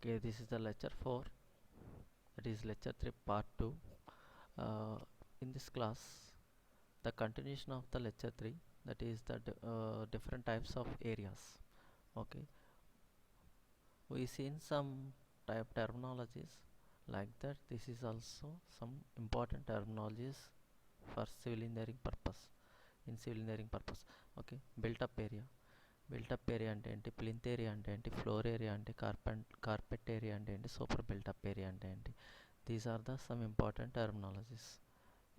Okay, this is the lecture 4, that is lecture 3 part 2. In this class, the continuation of the lecture 3, that is the different types of areas. Okay, we seen some type terminologies like that. This is also some important terminologies for civil engineering purpose. In civil engineering purpose, okay, built up area. Built up area అంటే ఏంటి, plinth area అంటే ఏంటి, floor area అంటే carpet area అంటే ఏంటి, super built up area అంటే ఏంటి. These are the some important terminologies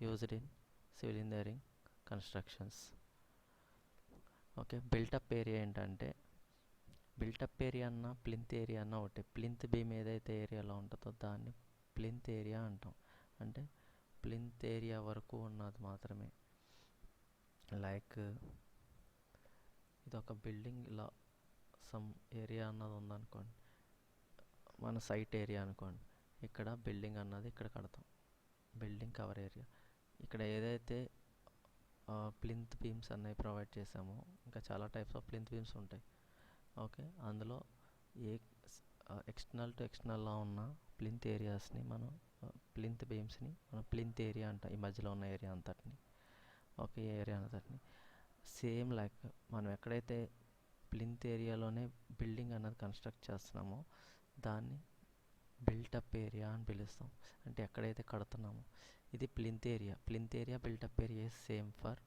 used in civil engineering constructions. Okay, built up area ఏంటంటే, బిల్టప్ ఏరియా అన్న ప్లింత్ ఏరియా అన్న ఒకటి. ప్లింత్ బీమ్ ఏదైతే ఏరియాలో ఉంటుందో దాన్ని ప్లింత్ ఏరియా అంటాం. అంటే ప్లింత్ ఏరియా వరకు ఉన్నది మాత్రమే. లైక్ ఇది ఒక బిల్డింగ్, ఇలా సమ్ ఏరియా అన్నది ఉందనుకోండి, మన సైట్ ఏరియా అనుకోండి. ఇక్కడ బిల్డింగ్ అన్నది ఇక్కడ కడతాం, బిల్డింగ్ కవర్ ఏరియా. ఇక్కడ ఏదైతే ప్లింత్ బీమ్స్ అన్నవి ప్రొవైడ్ చేసామో, ఇంకా చాలా టైప్స్ ఆఫ్ ప్లింత్ బీమ్స్ ఉంటాయి. ఓకే, అందులో ఏ ఎక్స్టర్నల్ టు ఎక్స్టర్నల్లా ఉన్న ప్లింత్ ఏరియాస్ని మనం ప్లింత్ బీమ్స్ని మనం ప్లింత్ ఏరియా అంటాం. ఈ మధ్యలో ఉన్న ఏరియా అంతటిని, ఓకే, ఈ ఏరియా అంతటిని. సేమ్ లైక్ మనం ఎక్కడైతే ప్లింత్ ఏరియాలోనే బిల్డింగ్ అన్నది కన్స్ట్రక్ట్ చేస్తున్నామో దాన్ని బిల్టప్ ఏరియా అని పిలుస్తాం. అంటే ఎక్కడైతే కడుతున్నామో ఇది plinth area. Plinth area, built up area same for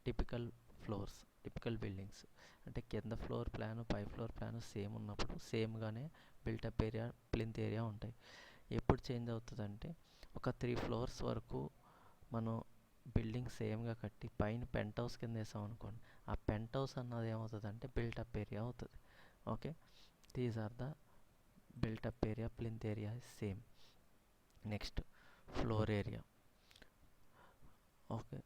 typical floors, typical buildings. అంటే కింద ఫ్లోర్ ప్లాను పై ఫ్లోర్ ప్లాను సేమ్ ఉన్నప్పుడు సేమ్గానే బిల్టప్ ఏరియా, ప్లింత్ ఏరియా ఉంటాయి. ఎప్పుడు చేంజ్ అవుతుందంటే, ఒక 3 ఫ్లోర్స్ వరకు మనం బిల్డింగ్ సేమ్గా కట్టి పైన పెంట్ హౌస్ కింద వేసాం అనుకోండి, ఆ పెంట్ హౌస్ అన్నది ఏమవుతుంది అంటే బిల్టప్ ఏరియా అవుతుంది. Okay, these are the built up area, plinth area same. Next floor area. Okay,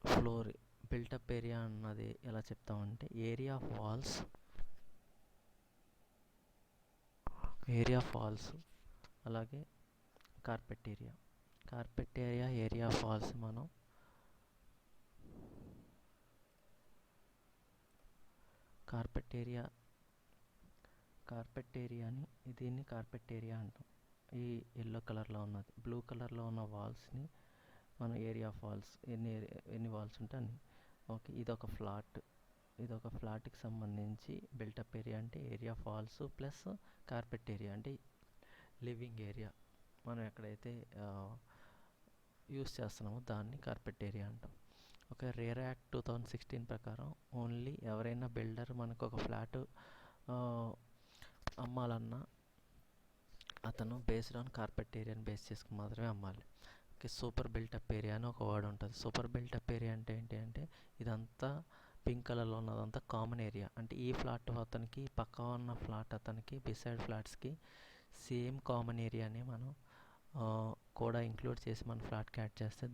floor built up area అన్నది ఎలా చెప్తామంటే, ఏరియా ఆఫ్ వాల్స్ అలాగే carpet area. Carpet area, area of walls మనం కార్పెట్ ఏరియాని దీన్ని కార్పెట్ ఏరియా అంటాం. ఈ ఎల్లో కలర్లో ఉన్నది, బ్లూ కలర్లో ఉన్న వాల్స్ని మనం ఏరియా ఆఫ్ వాల్స్, ఎన్ని వాల్స్ ఉంటే అన్ని. ఓకే, ఇదొక ఫ్లాట్కి సంబంధించి బిల్టప్ ఏరియా అంటే area of walls plus carpet area అంటే లివింగ్ ఏరియా. మనం ఎక్కడైతే యూస్ చేస్తున్నామో దాన్ని కార్పెట్ ఏరియా అంటాం. ఓకే, రేర్ యాక్ట్ 2016 ప్రకారం ఓన్లీ ఎవరైనా బిల్డర్ మనకు ఒక ఫ్లాట్ అమ్మాలన్నా అతను బేస్డ్ ఆన్ కార్పెట్ ఏరియాని బేస్ చేసుకుని మాత్రమే అమ్మాలి. ఓకే, సూపర్ బిల్టప్ ఏరియా అని ఒక వర్డ్ ఉంటుంది. సూపర్ బిల్టప్ ఏరియా అంటే ఏంటి అంటే, ఇదంతా పింక్ కలర్లో ఉన్నదంతా కామన్ ఏరియా. అంటే ఈ ఫ్లాట్ అతనికి, పక్క ఉన్న ఫ్లాట్ అతనికి, బిసైడ్ ఫ్లాట్స్కి సేమ్ కామన్ ఏరియాని మనం కూడా ఇంక్లూడ్ చేసి మన ఫ్లాట్కి యాడ్ చేస్తే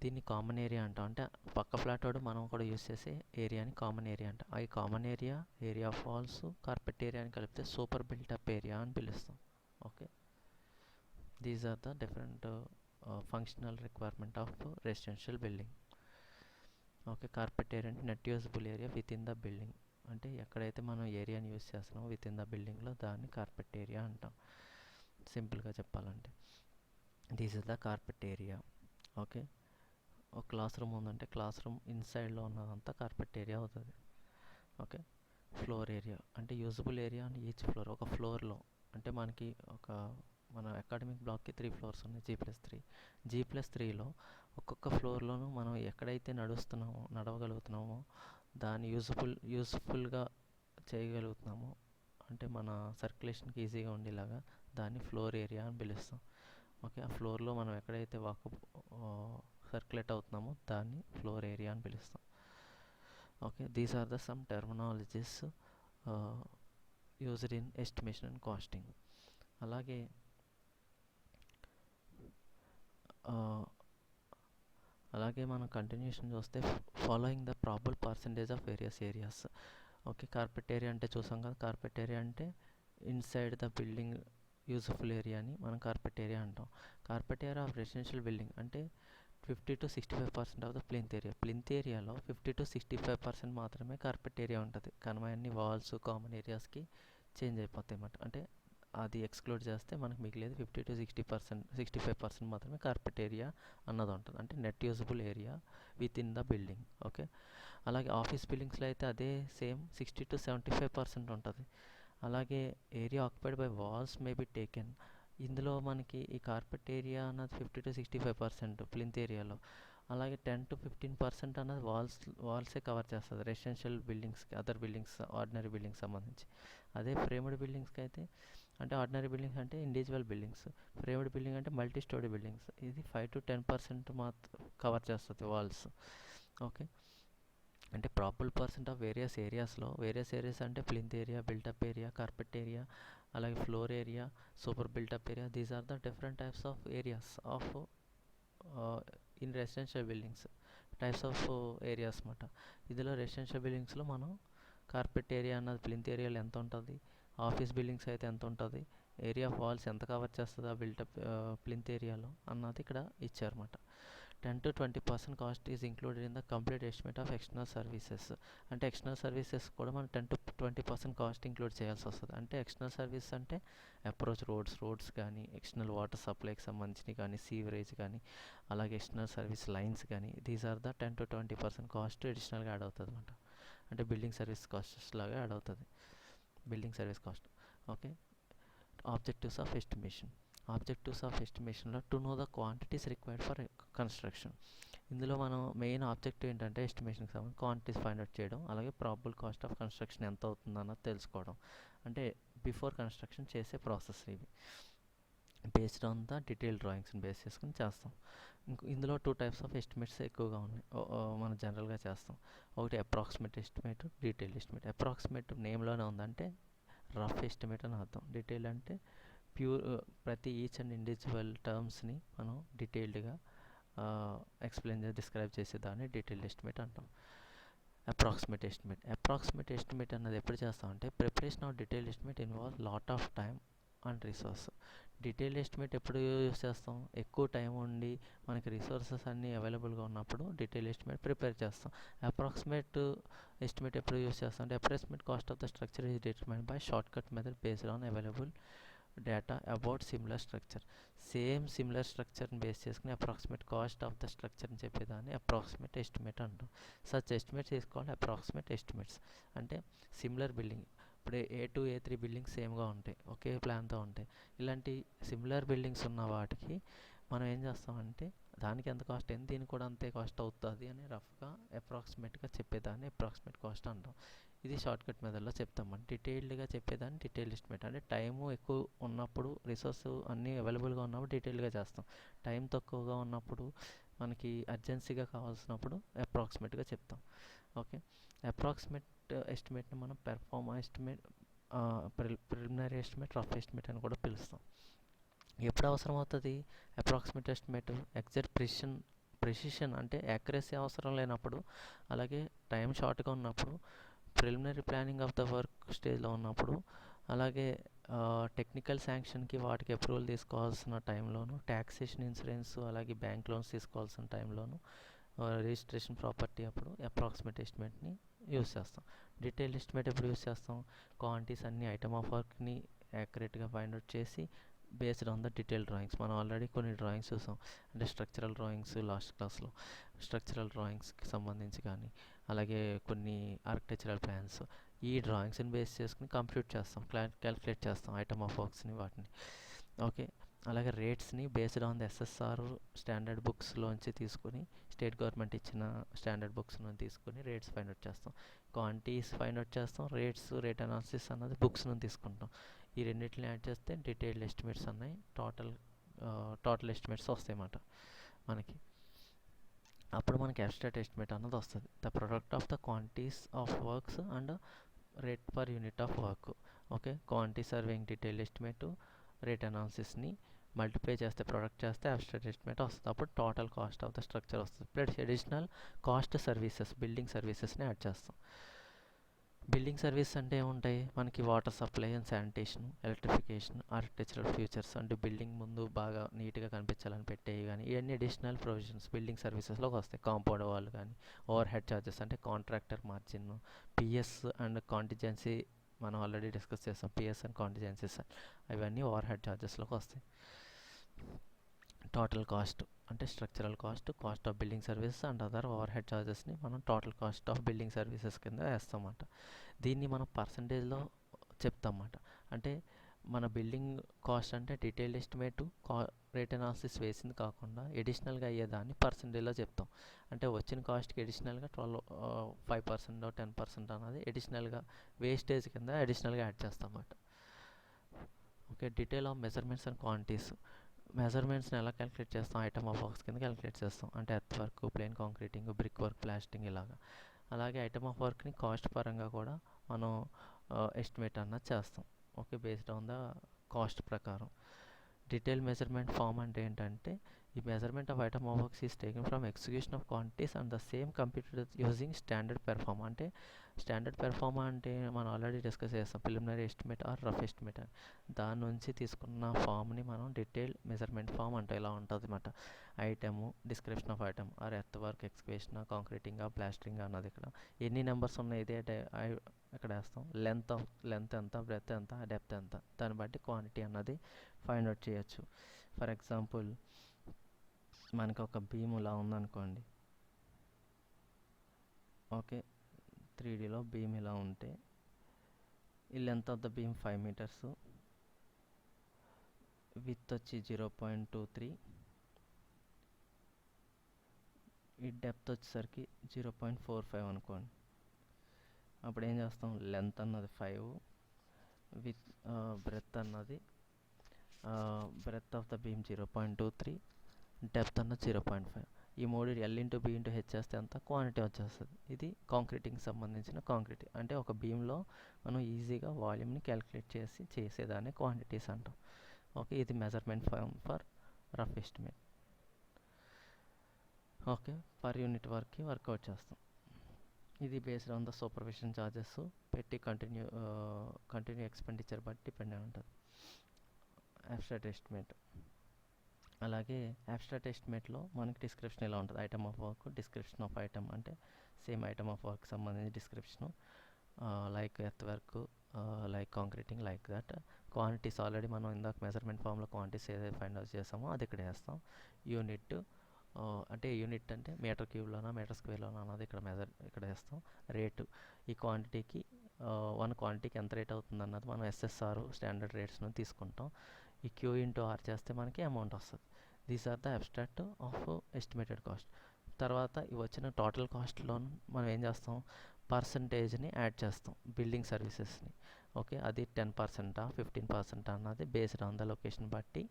దీన్ని కామన్ ఏరియా అంటాం. అంటే పక్క ఫ్లాట్ వాడు మనం కూడా యూస్ చేసే ఏరియాని కామన్ ఏరియా అంటాం. ఈ common area, area of walls, carpet ఏరియాని కలిపితే సూపర్ బిల్టప్ ఏరియా అని పిలుస్తాం. Okay, these are the different functional requirement of residential building. Okay, carpet area అంటే net usable area with in the building. అంటే ఎక్కడైతే మనం ఏరియాని యూస్ చేస్తున్నామో విత్ ఇన్ ద బిల్డింగ్లో దాన్ని కార్పెట్ ఏరియా అంటాం, సింపుల్గా చెప్పాలంటే. This is the carpet area. Okay, ఒక క్లాస్ రూమ్ ఉందంటే క్లాస్ రూమ్ ఇన్సైడ్లో ఉన్నదంతా కార్పెట్ ఏరియా అవుతుంది. ఓకే, ఫ్లోర్ ఏరియా అంటే యూజబుల్ ఏరియా అని ఈచ్ ఫ్లోర్. ఒక ఫ్లోర్లో అంటే మన అకాడమిక్ బ్లాక్కి 3 ఫ్లోర్స్ ఉన్నాయి, G+3. G+3లో ఒక్కొక్క ఫ్లోర్లోనూ మనం ఎక్కడైతే నడవగలుగుతున్నామో దాన్ని యూస్ఫుల్గా చేయగలుగుతున్నామో, అంటే మన సర్క్యులేషన్కి ఈజీగా ఉండేలాగా దాన్ని ఫ్లోర్ ఏరియా అని పిలుస్తాం. ఓకే, ఆ ఫ్లోర్లో మనం ఎక్కడైతే సర్క్యులేట్ అవుతున్నామో దాన్ని ఫ్లోర్ ఏరియా అని పిలుస్తాం. Okay, these are the some terminologies used in estimation and costing. అలాగే మనం కంటిన్యూషన్ చూస్తే, following the probable percentage of various areas. Okay, carpet area అంటే చూసాం కదా. కార్పెట్ ఏరియా అంటే ఇన్సైడ్ ద బిల్డింగ్ యూజ్ఫుల్ ఏరియాని మనం కార్పెట్ ఏరియా అంటాం. Carpet area of residential building అంటే 50 to 65% of the plinth area. Plinth ఏరియాలో 50 to 65% మాత్రమే కార్పెట్ ఏరియా ఉంటుంది. కానీ అన్ని వాల్స్ కామన్ ఏరియాస్కి చేంజ్ అయిపోతాయి అన్నమాట. అంటే అది ఎక్స్క్లూడ్ చేస్తే మనకు మిగిలేదు 65% మాత్రమే కార్పెట్ ఏరియా అన్నది ఉంటుంది. అంటే net usable area with in the building. Okay, అలాగే ఆఫీస్ బిల్డింగ్స్లో అయితే అదే సేమ్ 60 to 75% ఉంటుంది. అలాగే area occupied by walls may be taken. ఇందులో మనకి ఈ కార్పెట్ ఏరియా అన్నది 50 to 65% ప్లింత్ ఏరియాలో. అలాగే 10 to 15% అన్నది వాల్సే కవర్ చేస్తుంది రెసిడెన్షియల్ బిల్డింగ్స్కి, అదర్ బిల్డింగ్స్, ఆర్డినరీ బిల్డింగ్స్ సంబంధించి. అదే ఫ్రేమ్డ్ బిల్డింగ్స్కి అయితే, అంటే ఆర్డినరీ బిల్డింగ్స్ అంటే ఇండివిజువల్ బిల్డింగ్స్, ఫ్రేమ్డ్ బిల్డింగ్ అంటే మల్టీ స్టోరీ బిల్డింగ్స్, ఇది 5 to 10% కవర్ చేస్తుంది వాల్స్. ఓకే, అంటే ప్రాబుల్ పర్సెంట్ ఆఫ్ వేరియస్ ఏరియాస్లో, వేరియస్ ఏరియాస్ అంటే plinth area, built up area, carpet area, అలాగే floor area, super built up area, these are the different types of areas of in residential buildings, types of areas అన్నమాట. ఇందులో residential బిల్డింగ్స్లో మనం carpet area అన్నది plinth ఏరియాలో ఎంత ఉంటుంది, office buildings అయితే ఎంత ఉంటుంది, ఏరియా ఆఫ్ వాల్స్ ఎంత కవర్ చేస్తుంది ఆ బిల్టప్ ప్లింత్ ఏరియాలో అన్నది ఇక్కడ ఇచ్చారన్నమాట. 10 to 20% cost is included in the complete estimate of external services. అంటే ఎక్స్టర్నల్ సర్వీసెస్ కూడా మనం 10 to 20% కాస్ట్ ఇంక్లూడ్ చేయాల్సి వస్తుంది. అంటే ఎక్స్టర్నల్ సర్వీస్ అంటే అప్రోచ్ రోడ్స్ కానీ, ఎక్స్టర్నల్ వాటర్ సప్లైకి సంబంధించినవి కానీ, సీవరేజ్ కానీ, అలాగే ఎక్స్టర్నల్ సర్వీస్ లైన్స్ కానీ, these are the 10 to 20% cost అడిషనల్గా యాడ్ అవుతుంది అనమాట. అంటే బిల్డింగ్ సర్వీస్ కాస్ట్ లాగా యాడ్ అవుతుంది, building service cost. Okay, objectives of estimation. Objectives of ఎస్టిమేషన్లో to know the quantities required for construction. ఇందులో మనం మెయిన్ ఆబ్జెక్టివ్ ఏంటంటే ఎస్టిమేషన్కి సంబంధించి క్వాంటిటీస్ ఫైండ్ అవుట్ చేయడం, అలాగే ప్రాబుల్ కాస్ట్ ఆఫ్ కన్స్ట్రక్షన్ ఎంత అవుతుందన్నది తెలుసుకోవడం. అంటే బిఫోర్ కన్స్ట్రక్షన్ చేసే ప్రాసెస్ ఇవి. బేస్డ్ ఆన్ ద డీటెయిల్ డ్రాయింగ్స్ని బేస్ చేసుకుని చేస్తాం. ఇందులో 2 టైప్స్ ఆఫ్ ఎస్టిమేట్స్ ఎక్కువగా ఉన్నాయి, మనం జనరల్గా చేస్తాం. ఒకటి approximate estimate, detail estimate. Approximate నేమ్లోనే ఉందంటే రఫ్ ఎస్టిమేట్ అని అర్థం. డీటెయిల్ అంటే ప్యూర్, ప్రతి ఈచ్ అండ్ ఇండివిజువల్ టర్మ్స్ని మనం డీటెయిల్డ్గా డిస్క్రైబ్ చేసేదాన్ని డీటెయిల్డ్ ఎస్టిమేట్ అంటాం. అప్రాక్సిమేట్ ఎస్టిమేట్ అన్నది ఎప్పుడు చేస్తామంటే preparation of detailed estimate involve lot of time and resource. Detailed estimate ఎప్పుడు యూస్ చేస్తాం, ఎక్కువ టైం ఉండి మనకి రిసోర్సెస్ అన్నీ అవైలబుల్గా ఉన్నప్పుడు డీటెయిల్ ఎస్టిమేట్ ప్రిపేర్ చేస్తాం. అప్రాక్సిమేట్ ఎస్టిమేట్ ఎప్పుడు యూస్ చేస్తాం అంటే approximate cost of the structure is determined by short cut method based on available data about similar structure. Same similar స్ట్రక్చర్ని బేస్ చేసుకుని అప్రాక్సిమేట్ కాస్ట్ ఆఫ్ ద స్ట్రక్చర్ని చెప్పేదాన్ని approximate estimate అంటాం. Such estimates తీసుకోవాలి approximate estimates. అంటే similar building, ఇప్పుడు A2 A3 buildings సేమ్గా ఉంటాయి, ఒకే ప్లాన్తో ఉంటాయి. ఇలాంటి సిమిలర్ బిల్డింగ్స్ ఉన్న వాటికి మనం ఏం చేస్తామంటే దానికి ఎంత కాస్ట్ అయింది, దీనికి కూడా అంతే కాస్ట్ అవుతుంది అని రఫ్గా అప్రాక్సిమేట్గా చెప్పేదాన్ని అప్రాక్సిమేట్ కాస్ట్ అంటాం. ఇది షార్ట్ కట్ మెథడ్లో చెప్తాం. డీటెయిల్డ్గా చెప్పేదాన్ని డీటెయిల్ ఎస్టిమేట్. అంటే టైము ఎక్కువ ఉన్నప్పుడు, రిసోర్స్ అన్నీ అవైలబుల్గా ఉన్నప్పుడు డీటెయిల్గా చేస్తాం. టైం తక్కువగా ఉన్నప్పుడు, మనకి అర్జెన్సీగా కావాల్సినప్పుడు అప్రాక్సిమేట్గా చెప్తాం. ఓకే, అప్రాక్సిమేట్ ఎస్టిమేట్ని మనం perform estimate, preliminary estimate, rough estimate అని కూడా పిలుస్తాం. ఎప్పుడు అవసరం అవుతుంది అప్రాక్సిమేట్ ఎస్టిమేట్? ఎగ్జాక్ట్ ప్రెసిషన్ అంటే యాక్యురసీ అవసరం లేనప్పుడు, అలాగే టైం షార్ట్గా ఉన్నప్పుడు, preliminary planning of the work స్టేజ్లో ఉన్నప్పుడు, అలాగే టెక్నికల్ శాంక్షన్కి వాటికి అప్రూవల్ తీసుకోవాల్సిన టైంలోను, ట్యాక్సేషన్, ఇన్సూరెన్స్, అలాగే బ్యాంక్ లోన్స్ తీసుకోవాల్సిన టైంలోను, రిజిస్ట్రేషన్ ప్రాపర్టీ అప్పుడు అప్రాక్సిమేట్ ఎస్టిమేట్ని యూస్ చేస్తాం. డీటెయిల్ ఎస్టిమేట్ ఎప్పుడు యూస్ చేస్తాం? క్వాంటిటీస్ అన్ని ఐటమ్ ఆఫ్ వర్క్ని యాక్యురేట్గా ఫైండ్ అవుట్ చేసి based on the detail drawings. మనం ఆల్రెడీ కొన్ని డ్రాయింగ్స్ చూసాం, అంటే స్ట్రక్చరల్ డ్రాయింగ్స్ లాస్ట్ క్లాస్లో. స్ట్రక్చరల్ డ్రాయింగ్స్కి సంబంధించి కానీ, అలాగే కొన్ని ఆర్కిటెక్చరల్ ప్లాన్స్, ఈ డ్రాయింగ్స్ని బేస్ చేసుకుని కంప్యూట్ చేస్తాం, క్యాలిక్యులేట్ చేస్తాం ఐటమ్ ఆఫ్ వర్క్స్ని, వాటిని. ఓకే, అలాగే రేట్స్ని based on the SSR standard బుక్స్లోంచి తీసుకుని, స్టేట్ గవర్నమెంట్ ఇచ్చిన స్టాండర్డ్ బుక్స్ నుంచి తీసుకుని రేట్స్ ఫైండ్ అవుట్ చేస్తాం. క్వాంటిటీస్ ఫైండ్ అవుట్ చేస్తాం, రేట్ అనాలిసిస్ అన్నది బుక్స్ నుంచి తీసుకుంటాం. ఈ రెండింటిని యాడ్ చేస్తే డీటెయిల్డ్ ఎస్టిమేట్స్ అన్నాయి, టోటల్ ఎస్టిమేట్స్ వస్తాయి అన్నమాట మనకి. అప్పుడు మనకి అబ్స్ట్రాక్ట్ ఎస్టిమేట్ అన్నది వస్తుంది. The product of the quantities of works and rate per unit of work. Okay, quantity surveying detail estimate, rate అనాలిసిస్ని మల్టిప్లై చేస్తే, ప్రొడక్ట్ చేస్తే అబ్స్ట్రాక్ట్ ఎస్టిమేట్ వస్తుంది. అప్పుడు total cost of the structure వస్తుంది. Plus additional cost services, building సర్వీసెస్ని add చేస్తాం. Building service అంటే ఏముంటాయి, మనకి water supply and sanitation, electrification, architectural features అంటే బిల్డింగ్ ముందు బాగా నీట్గా కనిపించాలని పెట్టేవి కానీ ఇవన్నీ అడిషనల్ ప్రొవిజన్స్ బిల్డింగ్ సర్వీసెస్లోకి వస్తాయి. కాంపౌండ్ వాళ్ళు కానీ, ఓవర్ హెడ్ ఛార్జెస్ అంటే contractor margin, PS and contingency మనం ఆల్రెడీ డిస్కస్ చేస్తాం. పిఎస్ అండ్ కాంటిజెన్సీస్ అవన్నీ ఓవర్ హెడ్ ఛార్జెస్లోకి వస్తాయి. టోటల్ కాస్ట్ అంటే structural cost, cost of building services and other overhead ఛార్జెస్ని మనం total cost of building services కింద వేస్తామన్నమాట. దీన్ని మనం పర్సంటేజ్లో చెప్తామన్నమాట. అంటే మన బిల్డింగ్ కాస్ట్ అంటే డీటెయిల్డ్ ఎస్టిమేటు రేట్ అనాలిసిస్ వేసింది కాకుండా ఎడిషనల్గా అయ్యేదాన్ని పర్సంటేజ్లో చెప్తాం. అంటే వచ్చిన కాస్ట్కి ఎడిషనల్గా 5% 10% అన్నది ఎడిషనల్గా వేస్టేజ్ కింద అడిషనల్గా యాడ్ చేస్తాం అన్నమాట. Okay, detail of measurements and quantities. మెజర్మెంట్స్ని ఎలా క్యాలిక్యులేట్ చేస్తాం, ఐటమ్ ఆఫ్ వర్క్స్ కింద క్యాలిక్యులేట్ చేస్తాం. అంటే earth work, plain concreting, brick work, plastering ఇలాగా. అలాగే ఐటమ్ ఆఫ్ వర్క్ని కాస్ట్ పరంగా కూడా మనం ఎస్టిమేట్ అన్నది చేస్తాం. Okay, based on the cost ప్రకారం. డీటెయిల్ మెజర్మెంట్ ఫామ్ అంటే ఏంటంటే ఈ measurement of item of works is taken from execution of quantities and the same computed using standard perform. అంటే స్టాండర్డ్ పెర్ఫార్మ్ అంటే మనం ఆల్రెడీ డిస్కస్ చేస్తాం, preliminary estimate or rough estimate అని. దాని నుంచి తీసుకున్న ఫామ్ని మనం డీటెయిల్ మెజర్మెంట్ ఫామ్ అంటే ఇలా ఉంటుంది అన్నమాట. Item, description of item are earth work, excavation, concreting, plastering అన్నది ఇక్కడ ఎన్ని నెంబర్స్ ఉన్నాయి ఇదే ఇక్కడ వేస్తాం. లెంత్ ఎంత, బ్రెత్ ఎంత, డెప్త్ ఎంత, దాన్ని బట్టి క్వాంటిటీ అన్నది ఫైండ్ అవుట్ చేయొచ్చు. ఫర్ ఎగ్జాంపుల్ మనకి ఒక బీమ్ ఇలా ఉందనుకోండి. ఓకే, 3Dలో బీమ్ ఇలా ఉంటే ఈ length of the beam 5 meters, with వచ్చి 0.23, ఈ డెప్త్ వచ్చేసరికి 0.45 అనుకోండి. అప్పుడు ఏం చేస్తాం, లెంత్ అన్నది 5, with breadth of the beam 0.23, depth అన్నది 0.5. ఈ మూడు L/B/H చేస్తే అంత క్వాంటిటీ వచ్చేస్తుంది. ఇది కాంక్రీటింగ్కి సంబంధించిన కాంక్రీట్ అంటే ఒక బీమ్లో మనం ఈజీగా వాల్యూమ్ని క్యాలిక్యులేట్ చేసేదాన్ని క్వాంటిటీస్ అంటాం. ఓకే, ఇది measurement form for rough estimate. Okay, per unit వర్క్కి వర్కౌట్ చేస్తాం. ఇది based on the supervision charges పెట్టి కంటిన్యూ ఎక్స్పెండిచర్ బట్టి డిపెండ్ అయి ఉంటుంది. Abstract estimate. అలాగే అబ్స్ట్రాక్ట్ ఎస్టిమేట్లో మనకి డిస్క్రిప్షన్ ఇలా ఉంటుంది. Item of work, description of item అంటే సేమ్ ఐటమ్ ఆఫ్ వర్క్ సంబంధించి description, like earth work, like concreting, like that. Quantities already మనం ఇందాక మెజర్మెంట్ ఫామ్లో క్వాంటిటీస్ ఏదైతే ఫైండ్ అవుట్ చేస్తామో అది ఇక్కడ వేస్తాం. యూనిట్ అంటే యూనిట్ అంటే మీటర్ క్యూబ్లోనా మీటర్ స్క్వేర్లోనా అన్నది ఇక్కడ వేస్తాం. రేటు, ఈ క్వాంటిటీకి 1 క్వాంటిటీకి ఎంత రేట్ అవుతుంది అన్నది మనం SSR స్టాండర్డ్ రేట్స్ను తీసుకుంటాం. ఈ Q ఇంటూ R చేస్తే మనకి అమౌంట్ వస్తుంది. These are the abstract of estimated cost. తర్వాత ఇవి వచ్చిన టోటల్ కాస్ట్లో మనం ఏం చేస్తాం, పర్సంటేజ్ని యాడ్ చేస్తాం బిల్డింగ్ సర్వీసెస్ని. ఓకే, అది 10%, 15% అన్నది బేస్డ్ ఆన్ ద లొకేషన్ బట్టి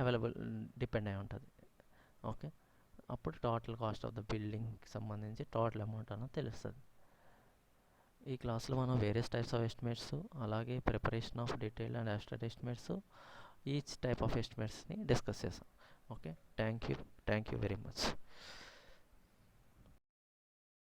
అవైలబుల్ డిపెండ్ అయి ఉంటుంది. ఓకే, అప్పుడు టోటల్ కాస్ట్ ఆఫ్ ద బిల్డింగ్కి సంబంధించి టోటల్ అమౌంట్ అన్నది తెలుస్తుంది. ఈ క్లాస్లో మనం వేరియస్ టైప్స్ ఆఫ్ ఎస్టిమేట్స్, అలాగే preparation of detail and abstract estimates, each type of ఎస్టిమేట్స్ని డిస్కస్ చేసాం. Okay, thank you very much.